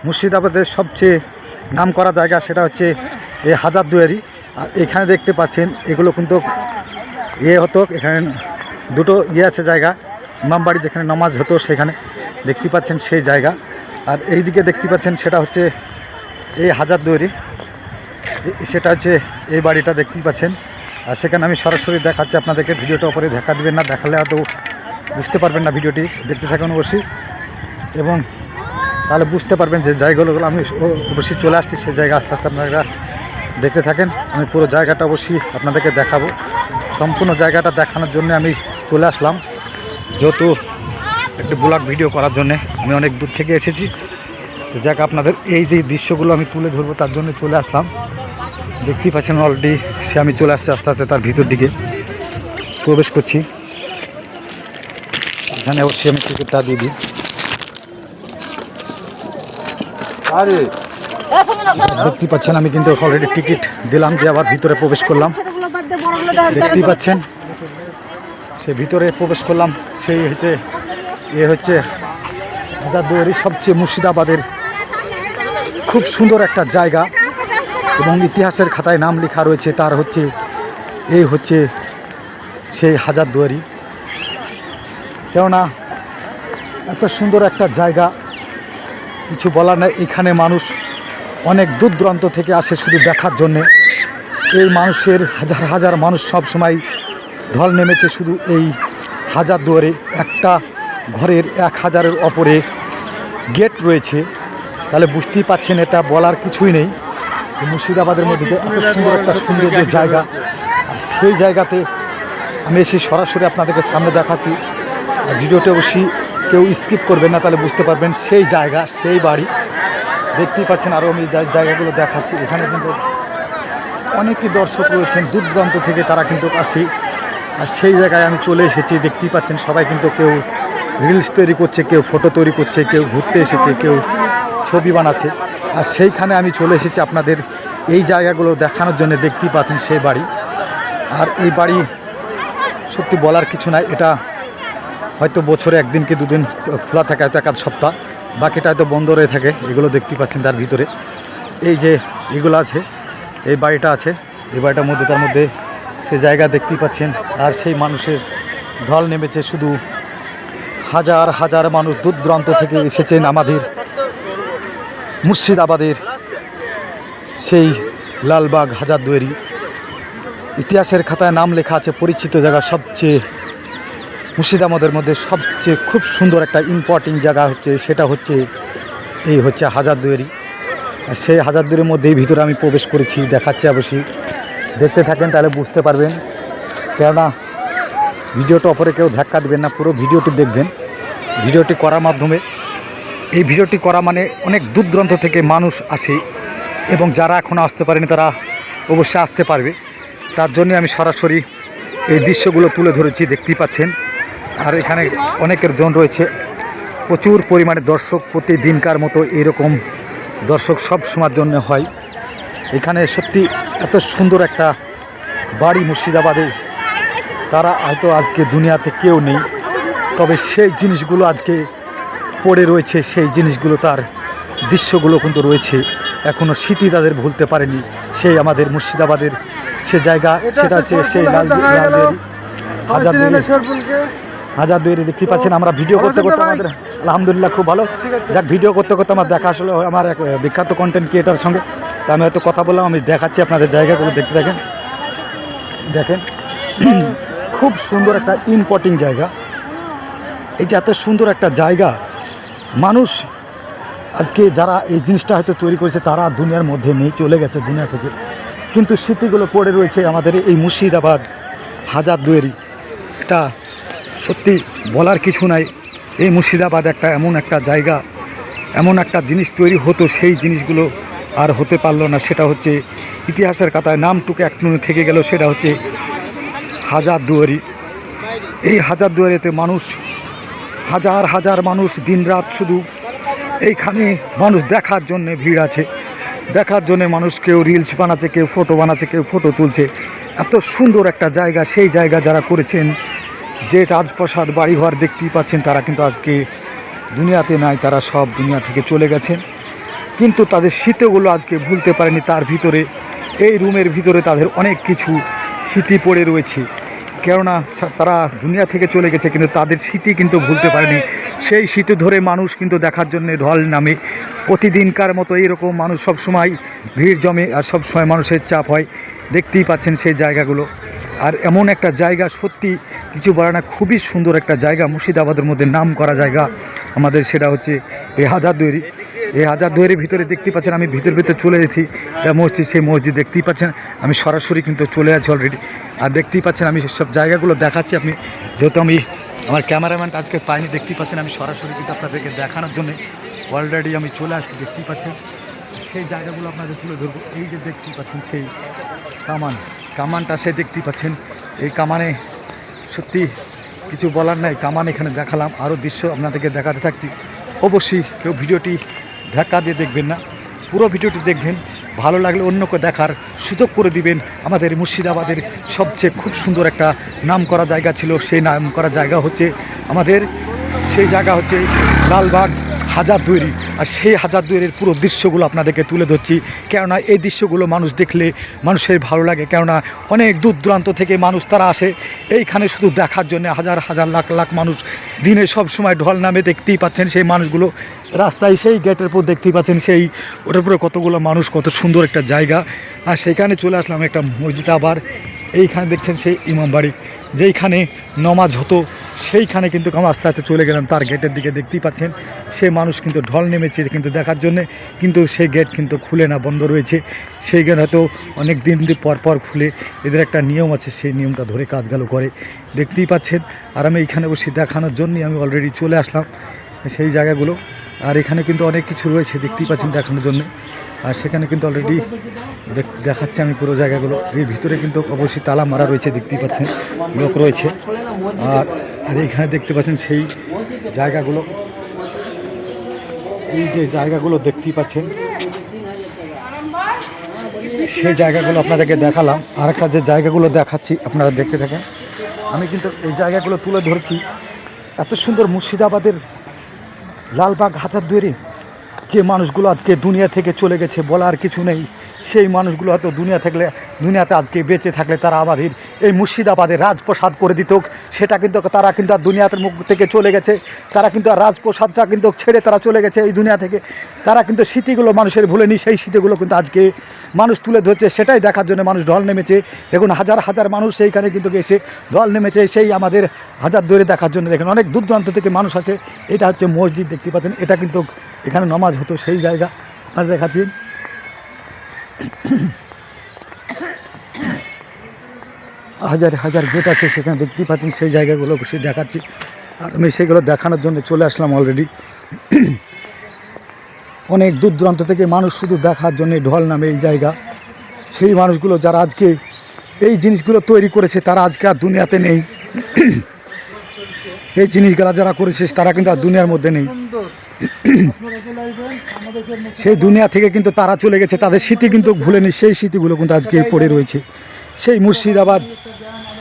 মুর্শিদাবাদের সবচেয়ে নাম করা জায়গা সেটা হচ্ছে এই হাজারদুয়ারি। আর এখানে দেখতে পাচ্ছেন এগুলো কিন্তু হতো, এখানে দুটো আছে জায়গা, ইমামবাড়ি যেখানে নামাজ হতো সেখানে দেখতে পাচ্ছেন সেই জায়গা। আর এই দিকে দেখতে পাচ্ছেন সেটা হচ্ছে এই হাজারদুয়ারি, সেটা হচ্ছে এই বাড়িটা দেখতেই পাচ্ছেন। আর সেখানে আমি সরাসরি দেখাচ্ছি আপনাদেরকে, ভিডিওটা ওপরে দেখা দিবেন না, দেখালে হয়তো বুঝতে পারবেন না, ভিডিওটি দেখতে থাকুন অবশ্যই, এবং তাহলে বুঝতে পারবেন যে জায়গাগুলো আমি অবশ্যই চলে আসছি সেই জায়গা। আস্তে আস্তে আপনারা দেখতে থাকেন, আমি পুরো জায়গাটা অবশ্যই আপনাদেরকে দেখাবো। সম্পূর্ণ জায়গাটা দেখানোর জন্য আমি চলে আসলাম, যেহেতু একটি ব্লগ ভিডিও করার জন্য আমি অনেক দূর থেকে এসেছি। তো যাক, আপনাদের এই যে দৃশ্যগুলো আমি তুলে ধরবো তার জন্য চলে আসলাম। দেখতেই পাচ্ছেন অলরেডি আমি চলে আসছি আস্তে আস্তে তার ভিতর দিকে প্রবেশ করছি। এখানে অবশ্যই আমি টিকিটটা দিয়ে দিই। দেখতে পাচ্ছেন আমি কিন্তু অলরেডি টিকিট দিলাম, দিয়ে আবার ভিতরে প্রবেশ করলাম। দেখতেই পাচ্ছেন সে ভিতরে প্রবেশ করলাম। সেই হচ্ছে হাজারদুয়ারি, সবচেয়ে মুর্শিদাবাদের খুব সুন্দর একটা জায়গা এবং ইতিহাসের খাতায় নাম লেখা রয়েছে তার হচ্ছে সেই হাজারদুয়ারি। কেননা এত সুন্দর একটা জায়গা কিছু বলার নেই। এখানে মানুষ অনেক দূর দূরান্ত থেকে আসে শুধু দেখার জন্যে। এই মানুষের হাজার হাজার মানুষ সব সময় ঢল নেমেছে শুধু এই হাজারদুয়ারে। একটা ঘরের 1000-এর ওপরে গেট রয়েছে, তাহলে বুঝতেই পাচ্ছেন এটা বলার কিছুই নেই। মুর্শিদাবাদের মধ্যে এত সুন্দর একটা সৌন্দর্য জায়গা, সেই জায়গাতে আমি এসে সরাসরি আপনাদেরকে সামনে দেখাচ্ছি। ভিডিওটি অবশ্যই কেউ স্কিপ করবেন না, তাহলে বুঝতে পারবেন সেই জায়গা, সেই বাড়ি। দেখতেই পাচ্ছেন আরও আমি জায়গাগুলো দেখাচ্ছি। এখানে কিন্তু অনেকই দর্শক রয়েছেন দূর দূরান্ত থেকে, তারা কিন্তু আসে। আর সেই জায়গায় আমি চলে এসেছি। দেখতেই পাচ্ছেন সবাই কিন্তু কেউ রিলস তৈরি করছে, কেউ ফটো তৈরি করছে, কেউ ঘুরতে এসেছে, কেউ ছবি বানাচ্ছে। আর সেইখানে আমি চলে এসেছি আপনাদের এই জায়গাগুলো দেখানোর জন্য। দেখতেই পাচ্ছেন সেই বাড়ি। আর এই বাড়ি সত্যি বলার কিছু নাই, এটা হয়তো বছরে 1 দিন কি 2 দিন খোলা থাকে, হয়তো 1 সপ্তাহ, বাকিটা হয়তো বন্ধ রয়ে থাকে। এগুলো দেখতেই পাচ্ছেন তার ভিতরে এই যে এগুলো আছে, এই বাড়িটা আছে, এই বাড়িটার মধ্যে তার মধ্যে সেই জায়গা দেখতেই পাচ্ছেন। আর সেই মানুষের ঢল নেমেছে, শুধু হাজার হাজার মানুষ দূর দূরান্ত থেকে এসেছেন আমাদের মুর্শিদাবাদের সেই লালবাগ হাজারদুয়ারি। ইতিহাসের খাতায় নাম লেখা আছে, পরিচিত জায়গা, সবচেয়ে মুর্শিদাবাদের মধ্যে সবচেয়ে খুব সুন্দর একটা ইম্পর্টেন্ট জায়গা সেটা হচ্ছে হাজারদুয়ারি। আর সেই হাজারদুয়ারির মধ্যেই ভিতরে আমি প্রবেশ করেছি, দেখাচ্ছি অবশ্যই, দেখতে থাকেন তাহলে বুঝতে পারবেন। কেননা ভিডিওটা অপরে কেউ ধাক্কা দেবেন না, পুরো ভিডিওটি দেখবেন। ভিডিওটি করার মাধ্যমে এই ভিডিওটি করা মানে অনেক দূর দূরান্ত থেকে মানুষ আসে, এবং যারা এখনও আসতে পারেনি তারা অবশ্যই আসতে পারবে। তার জন্য আমি সরাসরি এই দৃশ্যগুলো তুলে ধরেছি, দেখতেই পাচ্ছেন। আর এখানে অনেকের জন রয়েছে, প্রচুর পরিমাণে দর্শক প্রতিদিনকার মতো এরকম দর্শক সব সময়ের জন্য হয়। এখানে সত্যি এত সুন্দর একটা বাড়ি মুর্শিদাবাদে, তারা হয়তো আজকে দুনিয়াতে কেউ নেই, তবে সেই জিনিসগুলো আজকে পড়ে রয়েছে, সেই জিনিসগুলো তার দৃশ্যগুলো কিন্তু রয়েছে এখনও, স্মৃতি তাদের ভুলতে পারেনি। সেই আমাদের মুর্শিদাবাদের সে জায়গা, সেটা হচ্ছে সেই হাজারদুয়ারি। দেখতে পাচ্ছেন আমরা ভিডিও করতে করতে আমাদের আলহামদুলিল্লাহ খুব ভালো। যাক, ভিডিও করতে করতে আমার দেখা আসলে আমার এক বিখ্যাত কন্টেন্ট ক্রিয়েটারের সঙ্গে, তা আমি হয়তো কথা বললাম, আমি দেখাচ্ছি আপনাদের জায়গাগুলো দেখতে থাকেন। দেখেন খুব সুন্দর একটা ইম্পর্টেন্ট জায়গা। এই যে এত সুন্দর একটা জায়গা, মানুষ আজকে যারা এই জিনিসটা হয়তো তৈরি করেছে তারা দুনিয়ার মধ্যে নেই, চলে গেছে দুনিয়া থেকে, কিন্তু স্মৃতিগুলো পড়ে রয়েছে আমাদের এই মুর্শিদাবাদ হাজারদুয়ারি। এটা সত্যি বলার কিছু নাই। এই মুর্শিদাবাদ এমন একটা জায়গা, এমন একটা জিনিস তৈরি হতো, সেই জিনিসগুলো আর হতে পারলো না। সেটা হচ্ছে ইতিহাসের খাতায় নামটুকু একটু থেকে গেল, সেটা হচ্ছে হাজারদুয়ারি। এই হাজারদুয়ারিতে মানুষ হাজার হাজার মানুষ দিনরাত শুধু এইখানে মানুষ দেখার জন্যে ভিড় আছে, দেখার জন্য মানুষ কেউ রিলস বানাচ্ছে, কেউ ফটো বানাচ্ছে, কেউ ফটো তুলছে। এত সুন্দর একটা জায়গা, সেই জায়গা যারা করেছেন, যে রাজপ্রাসাদ বাড়িঘর দেখতেই পাচ্ছেন, তারা কিন্তু আজকে দুনিয়াতে নাই, তারা সব দুনিয়া থেকে চলে গেছেন। কিন্তু তাদের স্মৃতিগুলো আজকে ভুলতে পারেনি। তার ভিতরে এই রুমের ভিতরে তাদের অনেক কিছু স্মৃতি পড়ে রয়েছে, কেননা তারা দুনিয়া থেকে চলে গেছে কিন্তু তাদের স্মৃতি কিন্তু ভুলতে পারেনি। সেই স্মৃতি ধরে মানুষ কিন্তু দেখার জন্য ঢল নামে। প্রতিদিনকার মতো এইরকম মানুষ সব সময় ভিড় জমে আর সব সময় মানুষের চাপ হয়। দেখতেই পাচ্ছেন সেই জায়গাগুলো। আর এমন একটা জায়গা, সত্যি কিছু বলে না, খুবই সুন্দর একটা জায়গা, মুর্শিদাবাদের মধ্যে নাম করা জায়গা আমাদের, সেটা হচ্ছে এই হাজারদুয়ারি। এই হাজারদুয়ারির ভিতরে দেখতেই পাচ্ছেন আমি ভিতরে চলে এসেছি। মসজিদ, সেই মসজিদ দেখতেই পাচ্ছেন আমি সরাসরি কিন্তু চলে আছি অলরেডি। আর দেখতেই পাচ্ছেন আমি সব জায়গাগুলো দেখাচ্ছি। আপনি যেহেতু আমি আমার ক্যামেরাম্যানটা আজকে পাইনি, দেখতেই পাচ্ছেন আমি সরাসরি কিন্তু আপনাদেরকে দেখানোর জন্য অলরেডি আমি চলে আসছি। দেখতেই পাচ্ছেন সেই জায়গাগুলো আপনাদের তুলে ধরবো। এই যে দেখতেই পাচ্ছেন সেই কামানটা, সে দেখতেই পাচ্ছেন এই কামানে সত্যি কিছু বলার নাই। কামান এখানে দেখালাম, আরও দৃশ্য আপনাদেরকে দেখাতে থাকছি। অবশ্যই কেউ ভিডিওটি ধাক্কা দিয়ে দেখবেন না, পুরো ভিডিওটি দেখবেন। ভালো লাগলে অন্যকে দেখার সুযোগ করে দিবেন। আমাদের মুর্শিদাবাদের সবচেয়ে খুব সুন্দর একটা নাম করা জায়গা ছিল, সেই নাম করা জায়গা হচ্ছে আমাদের, সেই জায়গা হচ্ছে লালবাগ হাজারদুয়ারি। আর সেই হাজারদুয়ারির পুরো দৃশ্যগুলো আপনাদেরকে তুলে ধরছি, কেননা এই দৃশ্যগুলো মানুষ দেখলে মানুষের ভালো লাগে। কেননা অনেক দূর দূরান্ত থেকে মানুষ তারা আসে এইখানে শুধু দেখার জন্য। হাজার হাজার লাখ লাখ মানুষ দিনে সব সময় ঢল নামে। দেখতেই পাচ্ছেন সেই মানুষগুলো রাস্তায়, সেই গেটের উপর দেখতেই পাচ্ছেন সেই ওটার উপরে কতগুলো মানুষ, কত সুন্দর একটা জায়গা। আর সেখানে চলে আসলাম একটা মসজিদ। আবার এইখানে দেখছেন সেই ইমাম বাড়ি, যেইখানে নমাজ হতো, সেইখানে কিন্তু আমরা আস্তে আস্তে চলে গেলাম তার গেটের দিকে। দেখতেই পাচ্ছেন সে মানুষ কিন্তু ঢল নেমেছে কিন্তু দেখার জন্যে, কিন্তু সেই গেট কিন্তু খুলে না, বন্ধ রয়েছে। সেই গেট হয়তো অনেক দিন পর খুলে, এদের একটা নিয়ম আছে, সেই নিয়মটা ধরে কাজগুলো করে। দেখতেই পাচ্ছেন। আর আমি এইখানে বসে দেখানোর জন্যই আমি অলরেডি চলে আসলাম সেই জায়গাগুলো। আর এখানে কিন্তু অনেক কিছু রয়েছে, দেখতেই পাচ্ছেন দেখানোর জন্য। আর সেখানে কিন্তু অলরেডি দেখাচ্ছে আমি পুরো জায়গাগুলো। এর ভিতরে কিন্তু অবশ্যই তালা মারা রয়েছে, দেখতেই পাচ্ছেন লোক রয়েছে। আর এইখানে দেখতে পাচ্ছেন সেই জায়গাগুলো, এই যে জায়গাগুলো দেখতেই পাচ্ছেন, সেই জায়গাগুলো আপনাদেরকে দেখালাম। আর একটা যে জায়গাগুলো দেখাচ্ছি আপনারা দেখতে থাকেন। আমি কিন্তু এই জায়গাগুলো তুলে ধরছি। এত সুন্দর মুর্শিদাবাদের লালবাগ হাজারদুয়ারি, যে মানুষগুলো আজকে দুনিয়া থেকে চলে গেছে বলার কিছু নেই। সেই মানুষগুলো হয়তো দুনিয়াতে আজকে বেঁচে থাকলে তারা আমাদের এই মুর্শিদাবাদের রাজপ্রসাদ করে দিত। সেটা কিন্তু তারা কিন্তু আর দুনিয়াতে মুখ থেকে চলে গেছে। তারা কিন্তু আর রাজপ্রসাদটা কিন্তু ছেড়ে তারা চলে গেছে এই দুনিয়া থেকে। তারা কিন্তু স্মৃতিগুলো মানুষের ভুলেনি, সেই স্মৃতিগুলো কিন্তু আজকে মানুষ তুলে ধরছে। সেটাই দেখার জন্য মানুষ ঢল নেমেছে। দেখুন হাজার হাজার মানুষ সেইখানে কিন্তু এসে ঢল নেমেছে সেই আমাদের হাজারদুয়ারি দেখার জন্য। দেখেন অনেক দূর দূরান্ত থেকে মানুষ আসে। এটা হচ্ছে মসজিদ, দেখতে পাচ্ছেন। এটা কিন্তু এখানে নামাজ হতো, সেই জায়গা আপনারা দেখাচ্ছেন। হাজার হাজার গেট আছে সেখানে, দেখতেই পাচ্ছেন সেই জায়গাগুলো বসে দেখাচ্ছি। আর আমি সেগুলো দেখানোর জন্য চলে আসলাম অলরেডি। অনেক দূর দূরান্ত থেকে মানুষ শুধু দেখার জন্য ঢল নামে এই জায়গা। সেই মানুষগুলো যারা আজকে এই জিনিসগুলো তৈরি করেছে তারা আজকে আর দুনিয়াতে নেই। এই জিনিসগুলো যারা করেছে তারা কিন্তু আর দুনিয়ার মধ্যে নেই। সেই দুনিয়া থেকে কিন্তু তারা চলে গেছে, তাদের স্মৃতি কিন্তু ভুলেনি। সেই স্মৃতিগুলো কিন্তু আজকে পড়ে রয়েছে সেই মুর্শিদাবাদ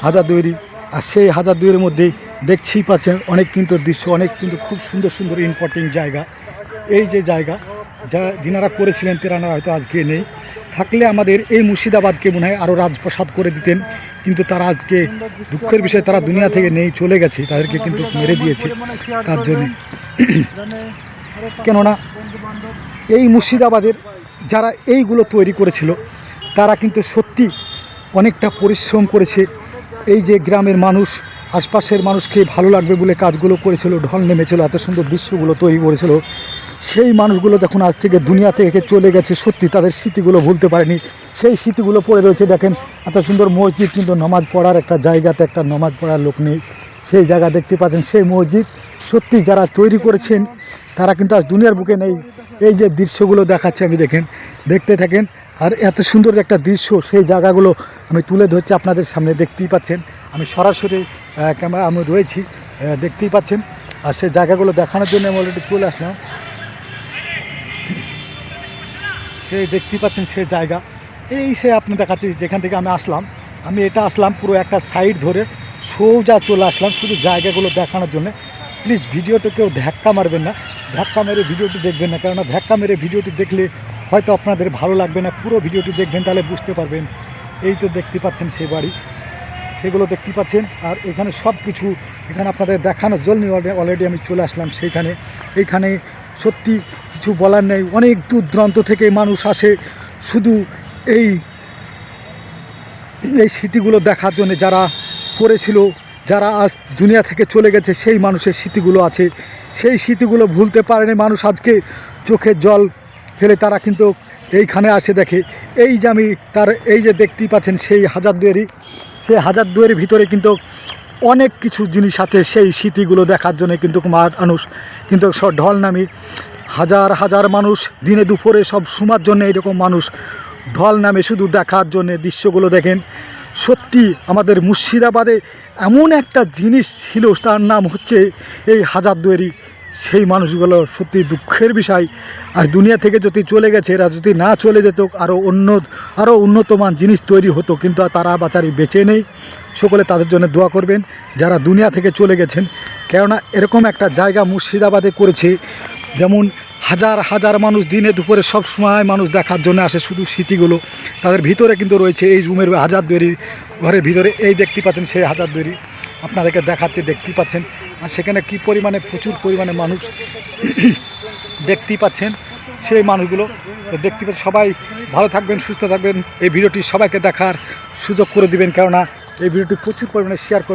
হাজারদুয়ারি। আর সেই হাজারদুয়ারির মধ্যেই দেখছেই পাচ্ছেন অনেক কিন্তু দৃশ্য, অনেক কিন্তু খুব সুন্দর সুন্দর ইম্পর্টেন্ট জায়গা। এই যে জায়গা যা যিনারা করেছিলেন তেনারা হয়তো আজকে নেই, থাকলে আমাদের এই মুর্শিদাবাদকে মনে হয় আরও রাজপ্রসাদ করে দিতেন। কিন্তু তারা আজকে দুঃখের বিষয়, তারা দুনিয়া থেকে নেই, চলে গেছে। তাদেরকে কিন্তু মেরে দিয়েছে তার জন্যে। কেননা এই মুর্শিদাবাদের যারা এইগুলো তৈরি করেছিল তারা কিন্তু সত্যি অনেকটা পরিশ্রম করেছে। এই যে গ্রামের মানুষ, আশপাশের মানুষকে ভালো লাগবে বলে কাজগুলো করেছিল, ঢল নেমেছিল, এত সুন্দর দৃশ্যগুলো তৈরি করেছিল। সেই মানুষগুলো যখন আজ থেকে দুনিয়া থেকে চলে গেছে, সত্যি তাদের স্মৃতিগুলো ভুলতে পারেনি। সেই স্মৃতিগুলো পড়ে রয়েছে। দেখেন এত সুন্দর মসজিদ, কিন্তু নামাজ পড়ার একটা জায়গাতে একটা নামাজ পড়ার লোক নেই। সেই জায়গা দেখতে পাচ্ছেন সেই মসজিদ। সত্যি যারা তৈরি করেছেন তারা কিন্তু আজ দুনিয়ার বুকে নেই। এই যে দৃশ্যগুলো দেখাচ্ছে আমি, দেখেন, দেখতে থাকেন। আর এত সুন্দর একটা দৃশ্য, সেই জায়গাগুলো আমি তুলে ধরছি আপনাদের সামনে। দেখতেই পাচ্ছেন আমি সরাসরি ক্যামেরা আমি রয়েছি, দেখতেই পাচ্ছেন। আর সেই জায়গাগুলো দেখানোর জন্য আমি অলরেডি চলে আসলাম। সেই দেখতেই পাচ্ছেন সেই জায়গা, এই সে আপনি দেখাচ্ছি যেখান থেকে আমি আসলাম। আমি এটা আসলাম পুরো একটা সাইড ধরে সোজা চলে আসলাম শুধু জায়গাগুলো দেখানোর জন্য। প্লিজ ভিডিওটা কেউ ধাক্কা মারবেন না, ধাক্কা মেরে ভিডিওটি দেখবেন না, কেননা ধাক্কা মেরে ভিডিওটি দেখলে হয়তো আপনাদের ভালো লাগবে না। পুরো ভিডিওটি দেখবেন, তাহলে বুঝতে পারবেন। এই তো দেখতে পাচ্ছেন সেই বাড়ি, সেগুলো দেখতে পাচ্ছেন। আর এখানে সব কিছু এখানে আপনাদের দেখানোর জন্য অলরেডি আমি চলে আসলাম সেইখানে। এইখানে সত্যি কিছু বলার নেই, অনেক দূর দূরান্ত থেকে মানুষ আসে শুধু এই স্মৃতিগুলো দেখার জন্য। যারা পড়েছিল, যারা আজ দুনিয়া থেকে চলে গেছে, সেই মানুষের স্মৃতিগুলো আছে, সেই স্মৃতিগুলো ভুলতে পারেনি মানুষ। আজকে চোখের জল ফেলে তারা কিন্তু এইখানে আসে দেখে। এই যে আমি তার এই যে দেখতেই পাচ্ছেন সেই হাজারদুয়ারি, সেই হাজারদুয়ারির ভিতরে কিন্তু অনেক কিছু জিনিস আছে। সেই স্মৃতিগুলো দেখার জন্য কিন্তু মানুষ কিন্তু সব ঢল নামি হাজার হাজার মানুষ দিনে দুপুরে সব শোনার জন্য এইরকম মানুষ ঢল নামে শুধু দেখার জন্য। দৃশ্যগুলো দেখেন, সত্যি আমাদের মুর্শিদাবাদে এমন একটা জিনিস ছিল, তার নাম হচ্ছে এই হাজারদুয়ারি। সেই মানুষগুলো সত্যি দুঃখের বিষয়, আর দুনিয়া থেকে যদি চলে গেছে, এরা যদি না চলে যেত আরও উন্নতমান জিনিস তৈরি হতো, কিন্তু তারা বাচারি বেঁচে নেই। সকলে তাদের জন্য দোয়া করবেন যারা দুনিয়া থেকে চলে গেছেন, কেননা এরকম একটা জায়গা মুর্শিদাবাদে করেছে, যেমন হাজার হাজার মানুষ দিনে দুপুরে সব সময় মানুষ দেখার জন্য আসে। শুধু স্মৃতিগুলো তাদের ভিতরে কিন্তু রয়েছে। এই রুমের হাজারদুয়ারি ঘরের ভিতরে এই দেখতে পাচ্ছেন সেই হাজারদুয়ারি, আপনাদেরকে দেখাচ্ছে, দেখতেই পাচ্ছেন। আর সেখানে কি পরিমাণে, প্রচুর পরিমাণে মানুষ দেখতেই পাচ্ছেন সেই মানুষগুলো। তো দেখতে পাচ্ছেন, সবাই ভালো থাকবেন, সুস্থ থাকবেন। এই ভিডিওটি সবাইকে দেখার সুযোগ করে দিবেন, কেননা এই ভিডিওটি প্রচুর পরিমাণে শেয়ার করবেন।